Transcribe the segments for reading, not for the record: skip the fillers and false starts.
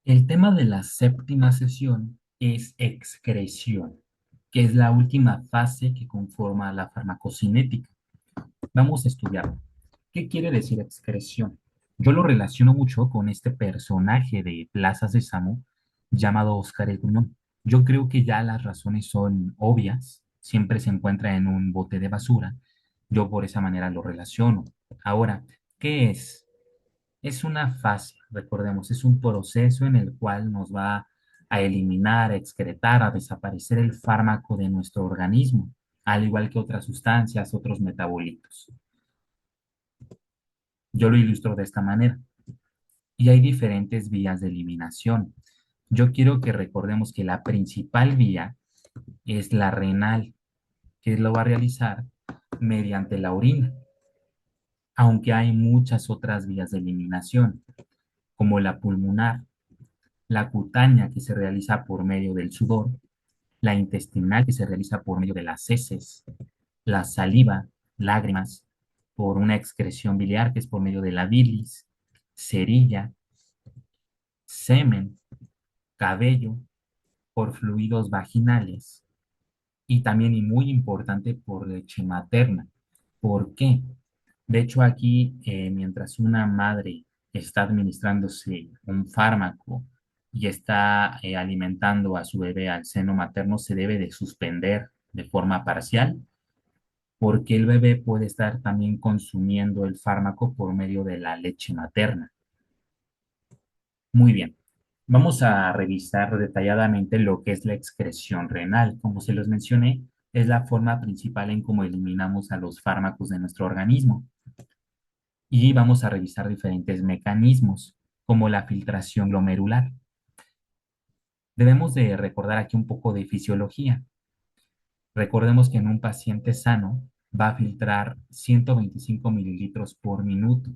El tema de la séptima sesión es excreción, que es la última fase que conforma la farmacocinética. Vamos a estudiarlo. ¿Qué quiere decir excreción? Yo lo relaciono mucho con este personaje de Plaza Sésamo llamado Oscar el Gruñón. Yo creo que ya las razones son obvias. Siempre se encuentra en un bote de basura. Yo por esa manera lo relaciono. Ahora, ¿qué es? Es una fase, recordemos, es un proceso en el cual nos va a eliminar, a excretar, a desaparecer el fármaco de nuestro organismo, al igual que otras sustancias, otros metabolitos. Yo lo ilustro de esta manera. Y hay diferentes vías de eliminación. Yo quiero que recordemos que la principal vía es la renal, que lo va a realizar mediante la orina, aunque hay muchas otras vías de eliminación, como la pulmonar, la cutánea que se realiza por medio del sudor, la intestinal que se realiza por medio de las heces, la saliva, lágrimas, por una excreción biliar que es por medio de la bilis, cerilla, semen, cabello, por fluidos vaginales y también, y muy importante, por leche materna. ¿Por qué? De hecho, aquí, mientras una madre está administrándose un fármaco y está alimentando a su bebé al seno materno, se debe de suspender de forma parcial, porque el bebé puede estar también consumiendo el fármaco por medio de la leche materna. Muy bien. Vamos a revisar detalladamente lo que es la excreción renal. Como se los mencioné, es la forma principal en cómo eliminamos a los fármacos de nuestro organismo. Y vamos a revisar diferentes mecanismos, como la filtración glomerular. Debemos de recordar aquí un poco de fisiología. Recordemos que en un paciente sano va a filtrar 125 mililitros por minuto.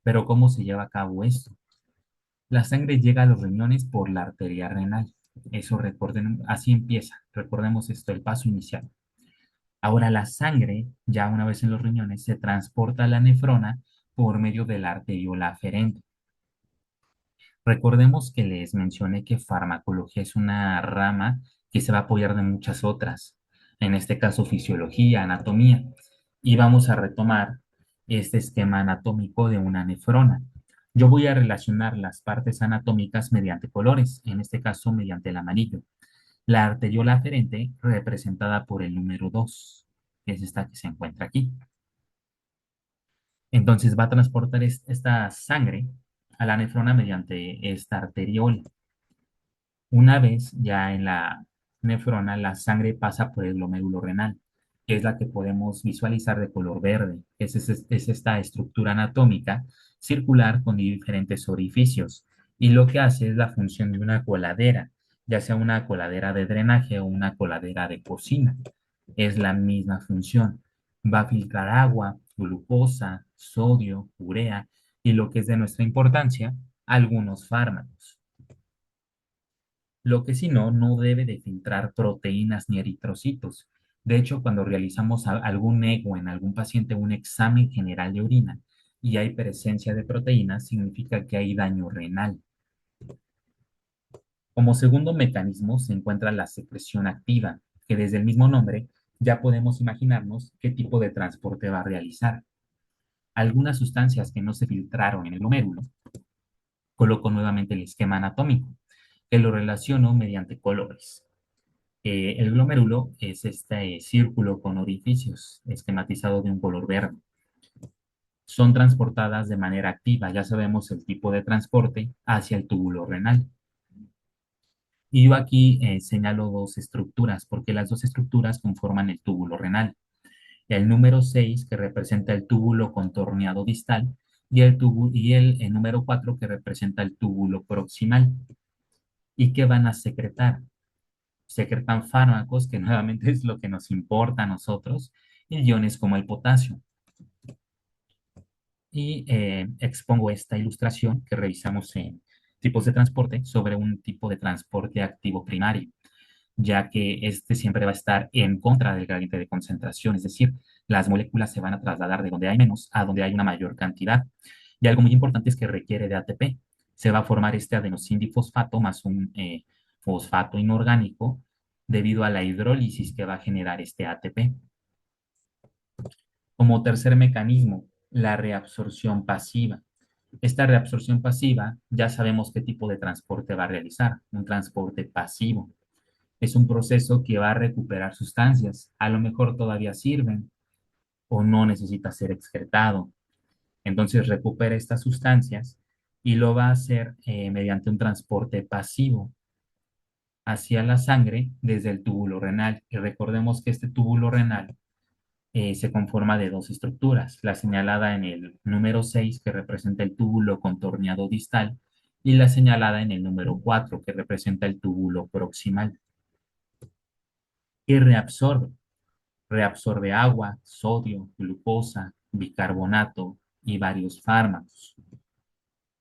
Pero ¿cómo se lleva a cabo esto? La sangre llega a los riñones por la arteria renal. Eso recuerden, así empieza. Recordemos esto, el paso inicial. Ahora la sangre, ya una vez en los riñones, se transporta a la nefrona por medio de la arteriola aferente. Recordemos que les mencioné que farmacología es una rama que se va a apoyar de muchas otras, en este caso fisiología, anatomía, y vamos a retomar este esquema anatómico de una nefrona. Yo voy a relacionar las partes anatómicas mediante colores, en este caso mediante el amarillo. La arteriola aferente representada por el número 2, que es esta que se encuentra aquí. Entonces va a transportar esta sangre a la nefrona mediante esta arteriola. Una vez ya en la nefrona, la sangre pasa por el glomérulo renal, que es la que podemos visualizar de color verde. Es esta estructura anatómica circular con diferentes orificios. Y lo que hace es la función de una coladera, ya sea una coladera de drenaje o una coladera de cocina. Es la misma función. Va a filtrar agua, glucosa, sodio, urea y lo que es de nuestra importancia, algunos fármacos. Lo que si no, no debe de filtrar proteínas ni eritrocitos. De hecho, cuando realizamos algún eco en algún paciente, un examen general de orina, y hay presencia de proteínas, significa que hay daño renal. Como segundo mecanismo se encuentra la secreción activa, que desde el mismo nombre ya podemos imaginarnos qué tipo de transporte va a realizar. Algunas sustancias que no se filtraron en el glomérulo, coloco nuevamente el esquema anatómico, que lo relaciono mediante colores. El glomérulo es este círculo con orificios esquematizado de un color verde. Son transportadas de manera activa, ya sabemos el tipo de transporte hacia el túbulo renal. Y yo aquí señalo dos estructuras, porque las dos estructuras conforman el túbulo renal. El número 6 que representa el túbulo contorneado distal, y el número 4 que representa el túbulo proximal. ¿Y qué van a secretar? Secretan fármacos, que nuevamente es lo que nos importa a nosotros, y iones como el potasio. Y expongo esta ilustración que revisamos en tipos de transporte sobre un tipo de transporte activo primario, ya que este siempre va a estar en contra del gradiente de concentración, es decir, las moléculas se van a trasladar de donde hay menos a donde hay una mayor cantidad. Y algo muy importante es que requiere de ATP. se va a formar este adenosindifosfato más un fosfato inorgánico debido a la hidrólisis que va a generar este ATP. Como tercer mecanismo, la reabsorción pasiva. Esta reabsorción pasiva, ya sabemos qué tipo de transporte va a realizar, un transporte pasivo. Es un proceso que va a recuperar sustancias, a lo mejor todavía sirven o no necesita ser excretado. Entonces recupera estas sustancias y lo va a hacer mediante un transporte pasivo hacia la sangre desde el túbulo renal. Y recordemos que este túbulo renal se conforma de dos estructuras, la señalada en el número 6 que representa el túbulo contorneado distal, y la señalada en el número 4 que representa el túbulo proximal. ¿Qué reabsorbe? Reabsorbe agua, sodio, glucosa, bicarbonato y varios fármacos.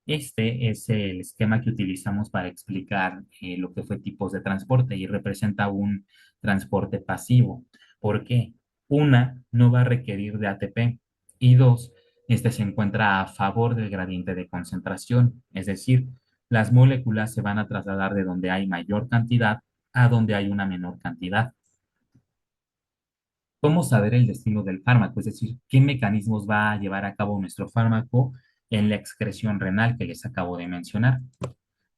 Este es el esquema que utilizamos para explicar lo que fue tipos de transporte y representa un transporte pasivo. ¿Por qué? Una, no va a requerir de ATP y dos, este se encuentra a favor del gradiente de concentración, es decir, las moléculas se van a trasladar de donde hay mayor cantidad a donde hay una menor cantidad. ¿Cómo saber el destino del fármaco? Es decir, qué mecanismos va a llevar a cabo nuestro fármaco en la excreción renal que les acabo de mencionar.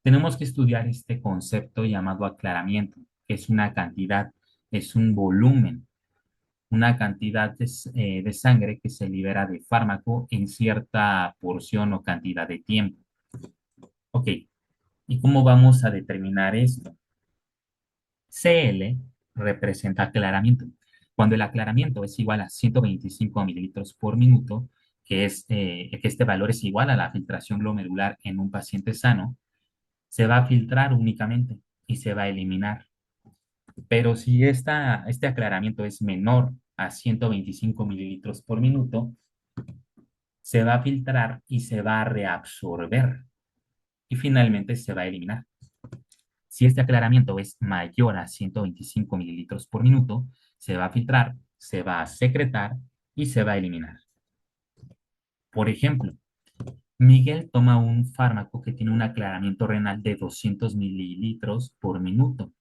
Tenemos que estudiar este concepto llamado aclaramiento, que es una cantidad, es un volumen, una cantidad de sangre que se libera de fármaco en cierta porción o cantidad de tiempo. Ok, ¿y cómo vamos a determinar esto? Cl representa aclaramiento. Cuando el aclaramiento es igual a 125 mililitros por minuto, que este valor es igual a la filtración glomerular en un paciente sano, se va a filtrar únicamente y se va a eliminar. Pero si este aclaramiento es menor a 125 mililitros por minuto, se va a filtrar y se va a reabsorber y finalmente se va a eliminar. Si este aclaramiento es mayor a 125 mililitros por minuto, se va a filtrar, se va a secretar y se va a eliminar. Por ejemplo, Miguel toma un fármaco que tiene un aclaramiento renal de 200 mililitros por minuto.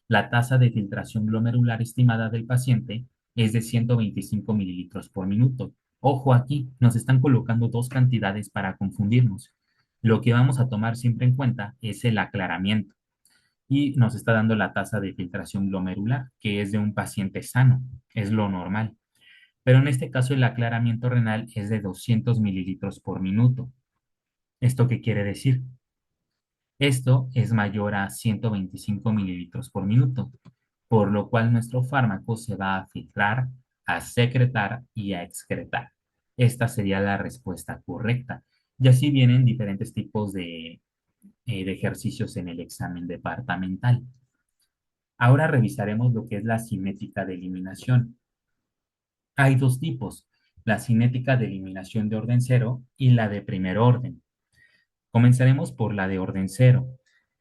La tasa de filtración glomerular estimada del paciente es de 125 mililitros por minuto. Ojo aquí, nos están colocando dos cantidades para confundirnos. Lo que vamos a tomar siempre en cuenta es el aclaramiento y nos está dando la tasa de filtración glomerular, que es de un paciente sano, es lo normal. Pero en este caso el aclaramiento renal es de 200 mililitros por minuto. ¿Esto qué quiere decir? Esto es mayor a 125 mililitros por minuto, por lo cual nuestro fármaco se va a filtrar, a secretar y a excretar. Esta sería la respuesta correcta. Y así vienen diferentes tipos de ejercicios en el examen departamental. Ahora revisaremos lo que es la cinética de eliminación. Hay dos tipos, la cinética de eliminación de orden cero y la de primer orden. Comenzaremos por la de orden cero.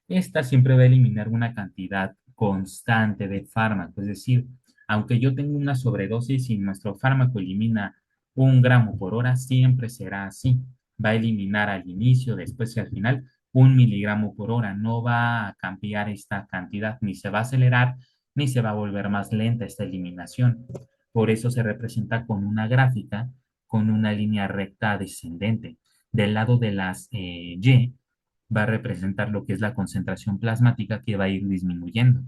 Esta siempre va a eliminar una cantidad constante de fármaco, es decir, aunque yo tenga una sobredosis y nuestro fármaco elimina 1 gramo por hora, siempre será así. Va a eliminar al inicio, después y al final 1 miligramo por hora. No va a cambiar esta cantidad, ni se va a acelerar, ni se va a volver más lenta esta eliminación. Por eso se representa con una gráfica, con una línea recta descendente. Del lado de las Y va a representar lo que es la concentración plasmática que va a ir disminuyendo,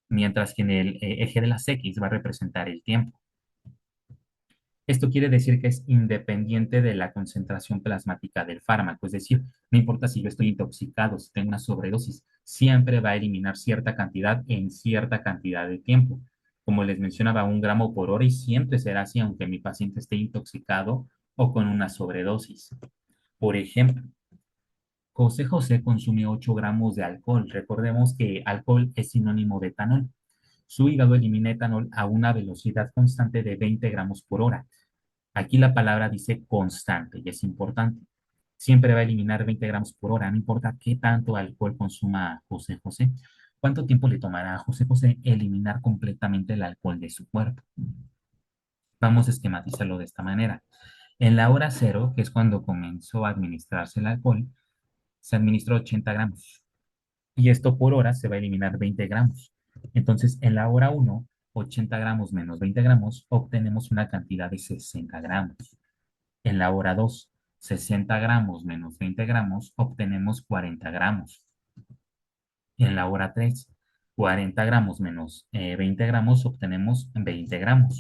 mientras que en el eje de las X va a representar el tiempo. Esto quiere decir que es independiente de la concentración plasmática del fármaco, es decir, no importa si yo estoy intoxicado, si tengo una sobredosis, siempre va a eliminar cierta cantidad en cierta cantidad de tiempo. Como les mencionaba, 1 gramo por hora y siempre será así, aunque mi paciente esté intoxicado o con una sobredosis. Por ejemplo, José José consume 8 gramos de alcohol. Recordemos que alcohol es sinónimo de etanol. Su hígado elimina etanol a una velocidad constante de 20 gramos por hora. Aquí la palabra dice constante y es importante. Siempre va a eliminar 20 gramos por hora, no importa qué tanto alcohol consuma José José. ¿Cuánto tiempo le tomará a José José eliminar completamente el alcohol de su cuerpo? Vamos a esquematizarlo de esta manera. En la hora cero, que es cuando comenzó a administrarse el alcohol, se administró 80 gramos y esto por hora se va a eliminar 20 gramos. Entonces, en la hora uno, 80 gramos menos 20 gramos, obtenemos una cantidad de 60 gramos. En la hora 2, 60 gramos menos 20 gramos, obtenemos 40 gramos. En la hora 3, 40 gramos menos 20 gramos, obtenemos 20 gramos.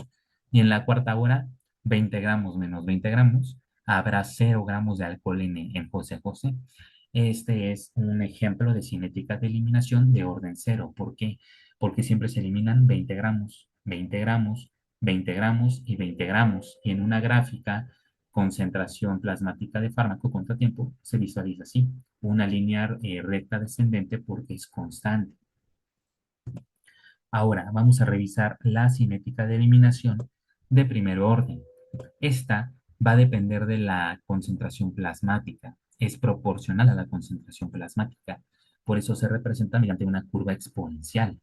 Y en la cuarta hora, 20 gramos menos 20 gramos, habrá 0 gramos de alcohol en José José. Este es un ejemplo de cinética de eliminación de orden cero. ¿Por qué? Porque siempre se eliminan 20 gramos, 20 gramos, 20 gramos y 20 gramos. Y en una gráfica, concentración plasmática de fármaco contra tiempo, se visualiza así una línea recta descendente porque es constante. Ahora vamos a revisar la cinética de eliminación de primer orden. Esta va a depender de la concentración plasmática. Es proporcional a la concentración plasmática. Por eso se representa mediante una curva exponencial.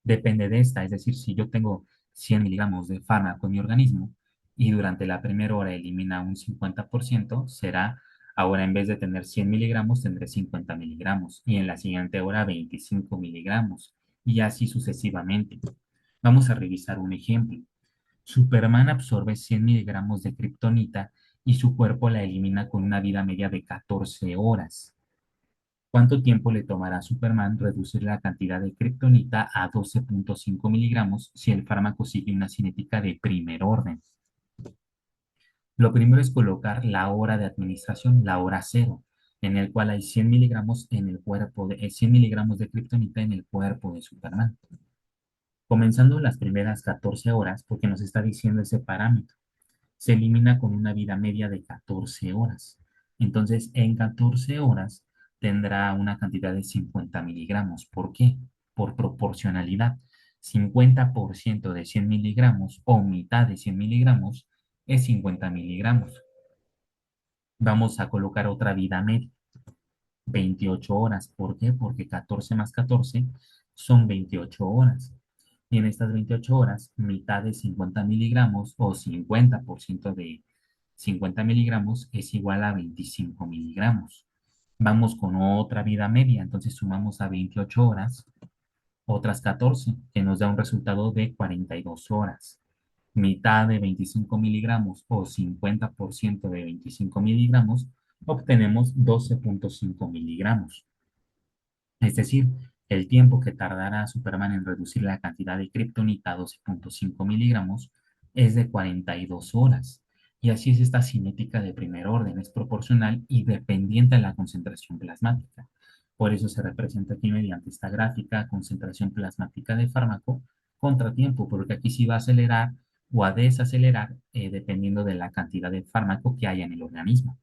Depende de esta, es decir, si yo tengo 100 miligramos de fármaco en mi organismo y durante la primera hora elimina un 50%, será ahora en vez de tener 100 miligramos, tendré 50 miligramos y en la siguiente hora 25 miligramos y así sucesivamente. Vamos a revisar un ejemplo. Superman absorbe 100 miligramos de kriptonita y su cuerpo la elimina con una vida media de 14 horas. ¿Cuánto tiempo le tomará a Superman reducir la cantidad de kriptonita a 12.5 miligramos si el fármaco sigue una cinética de primer orden? Lo primero es colocar la hora de administración, la hora cero, en el cual hay 100 miligramos en el cuerpo de 100 miligramos de kriptonita en el cuerpo de Superman. Comenzando las primeras 14 horas, porque nos está diciendo ese parámetro, se elimina con una vida media de 14 horas. Entonces, en 14 horas tendrá una cantidad de 50 miligramos. ¿Por qué? Por proporcionalidad. 50% de 100 miligramos o mitad de 100 miligramos es 50 miligramos. Vamos a colocar otra vida media, 28 horas. ¿Por qué? Porque 14 más 14 son 28 horas. Y en estas 28 horas, mitad de 50 miligramos o 50% de 50 miligramos es igual a 25 miligramos. Vamos con otra vida media, entonces sumamos a 28 horas otras 14, que nos da un resultado de 42 horas. Mitad de 25 miligramos o 50% de 25 miligramos, obtenemos 12.5 miligramos. Es decir, el tiempo que tardará Superman en reducir la cantidad de kriptonita a 12.5 miligramos es de 42 horas. Y así es esta cinética de primer orden, es proporcional y dependiente de la concentración plasmática. Por eso se representa aquí mediante esta gráfica concentración plasmática de fármaco contra tiempo, porque aquí sí va a acelerar o a desacelerar dependiendo de la cantidad de fármaco que haya en el organismo.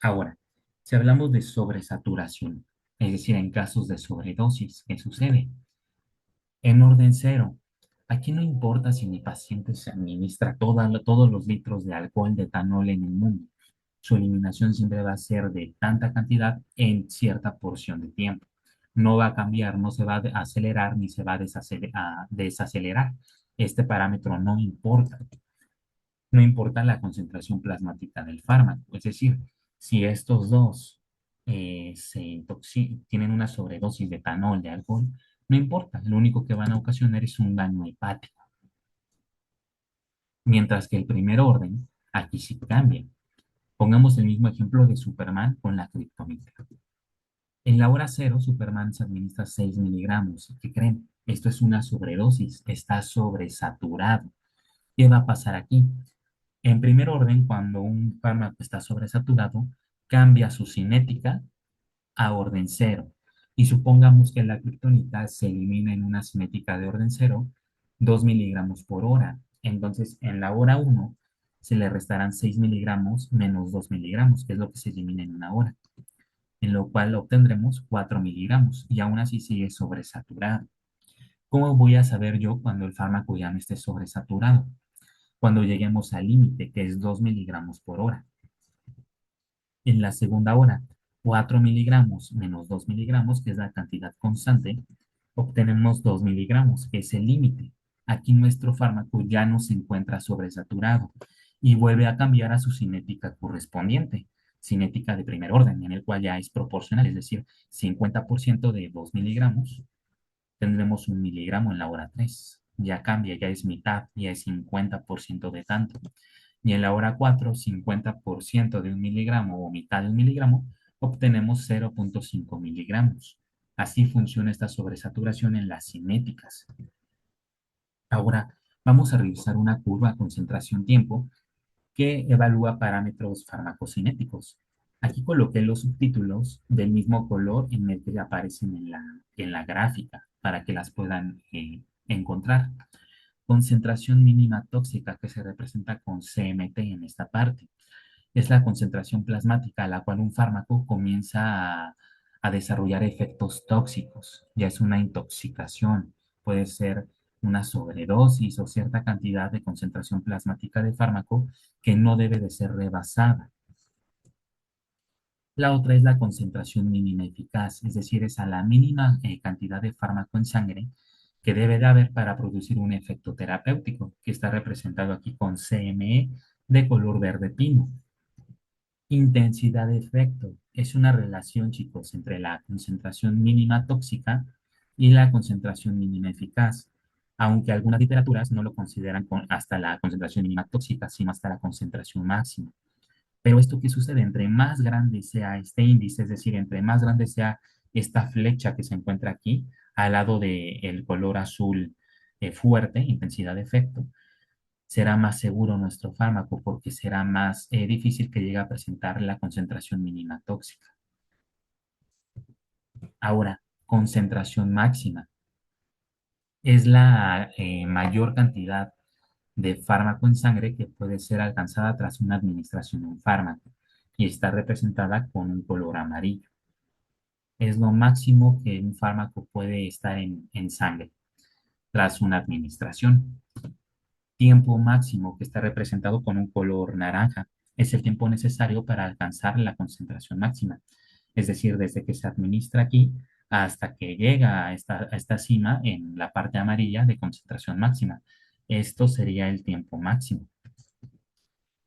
Ahora, si hablamos de sobresaturación, es decir, en casos de sobredosis, ¿qué sucede? En orden cero, aquí no importa si mi paciente se administra todos los litros de alcohol de etanol en el mundo, su eliminación siempre va a ser de tanta cantidad en cierta porción de tiempo. No va a cambiar, no se va a acelerar ni se va a desacelerar. Este parámetro no importa. No importa la concentración plasmática del fármaco. Es decir, si estos dos tienen una sobredosis de etanol, de alcohol, no importa, lo único que van a ocasionar es un daño hepático. Mientras que el primer orden, aquí sí cambia. Pongamos el mismo ejemplo de Superman con la kriptonita. En la hora cero, Superman se administra 6 miligramos. ¿Qué creen? Esto es una sobredosis, está sobresaturado. ¿Qué va a pasar aquí? En primer orden, cuando un fármaco está sobresaturado, cambia su cinética a orden cero. Y supongamos que la kriptonita se elimina en una cinética de orden cero, 2 miligramos por hora. Entonces, en la hora uno se le restarán 6 miligramos menos 2 miligramos, que es lo que se elimina en una hora, en lo cual obtendremos 4 miligramos y aún así sigue sobresaturado. ¿Cómo voy a saber yo cuando el fármaco ya no esté sobresaturado? Cuando lleguemos al límite, que es 2 miligramos por hora. En la segunda hora, 4 miligramos menos 2 miligramos, que es la cantidad constante, obtenemos 2 miligramos, que es el límite. Aquí nuestro fármaco ya no se encuentra sobresaturado y vuelve a cambiar a su cinética correspondiente. cinética de primer orden, en el cual ya es proporcional, es decir, 50% de 2 miligramos, tendremos 1 miligramo en la hora 3. Ya cambia, ya es mitad, ya es 50% de tanto. Y en la hora 4, 50% de 1 miligramo o mitad de 1 miligramo, obtenemos 0,5 miligramos. Así funciona esta sobresaturación en las cinéticas. Ahora vamos a revisar una curva concentración-tiempo que evalúa parámetros farmacocinéticos. Aquí coloqué los subtítulos del mismo color en el que aparecen en la gráfica para que las puedan encontrar. Concentración mínima tóxica que se representa con CMT en esta parte. Es la concentración plasmática a la cual un fármaco comienza a desarrollar efectos tóxicos. Ya es una intoxicación, puede ser una sobredosis o cierta cantidad de concentración plasmática de fármaco que no debe de ser rebasada. La otra es la concentración mínima eficaz, es decir, es a la mínima cantidad de fármaco en sangre que debe de haber para producir un efecto terapéutico, que está representado aquí con CME de color verde pino. Intensidad de efecto es una relación, chicos, entre la concentración mínima tóxica y la concentración mínima eficaz, aunque algunas literaturas no lo consideran hasta la concentración mínima tóxica, sino hasta la concentración máxima. Pero esto que sucede, entre más grande sea este índice, es decir, entre más grande sea esta flecha que se encuentra aquí, al lado del color azul fuerte, intensidad de efecto, será más seguro nuestro fármaco porque será más difícil que llegue a presentar la concentración mínima tóxica. Ahora, concentración máxima es la mayor cantidad de fármaco en sangre que puede ser alcanzada tras una administración de un fármaco y está representada con un color amarillo. Es lo máximo que un fármaco puede estar en sangre tras una administración. Tiempo máximo, que está representado con un color naranja, es el tiempo necesario para alcanzar la concentración máxima. Es decir, desde que se administra aquí hasta que llega a esta cima en la parte amarilla de concentración máxima. Esto sería el tiempo máximo.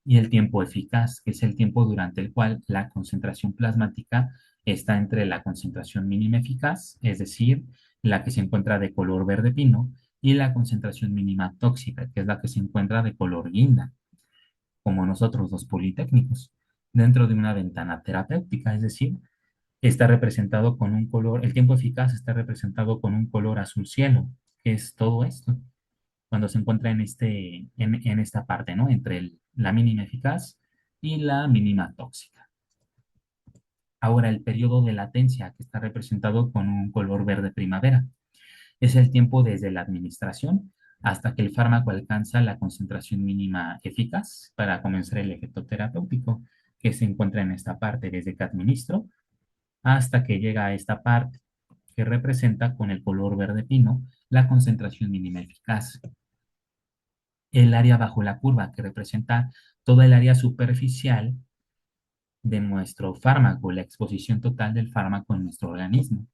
Y el tiempo eficaz, que es el tiempo durante el cual la concentración plasmática está entre la concentración mínima eficaz, es decir, la que se encuentra de color verde pino, y la concentración mínima tóxica, que es la que se encuentra de color guinda, como nosotros los politécnicos, dentro de una ventana terapéutica, es decir, está representado con un color, el tiempo eficaz está representado con un color azul cielo, que es todo esto cuando se encuentra en esta parte, ¿no? Entre la mínima eficaz y la mínima tóxica. Ahora, el periodo de latencia, que está representado con un color verde primavera, es el tiempo desde la administración hasta que el fármaco alcanza la concentración mínima eficaz para comenzar el efecto terapéutico, que se encuentra en esta parte, desde que administro hasta que llega a esta parte, que representa con el color verde pino la concentración mínima eficaz. El área bajo la curva, que representa toda el área superficial de nuestro fármaco, la exposición total del fármaco en nuestro organismo.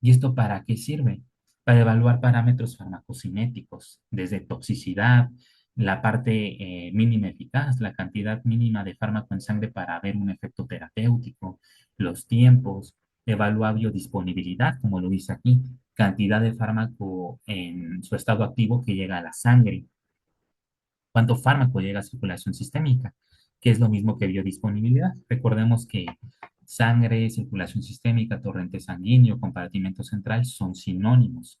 ¿Y esto para qué sirve? Para evaluar parámetros farmacocinéticos, desde toxicidad, la parte mínima eficaz, la cantidad mínima de fármaco en sangre para ver un efecto terapéutico, los tiempos, evalúa biodisponibilidad, como lo dice aquí, cantidad de fármaco en su estado activo que llega a la sangre, cuánto fármaco llega a circulación sistémica, que es lo mismo que biodisponibilidad. Recordemos que sangre, circulación sistémica, torrente sanguíneo, compartimento central son sinónimos.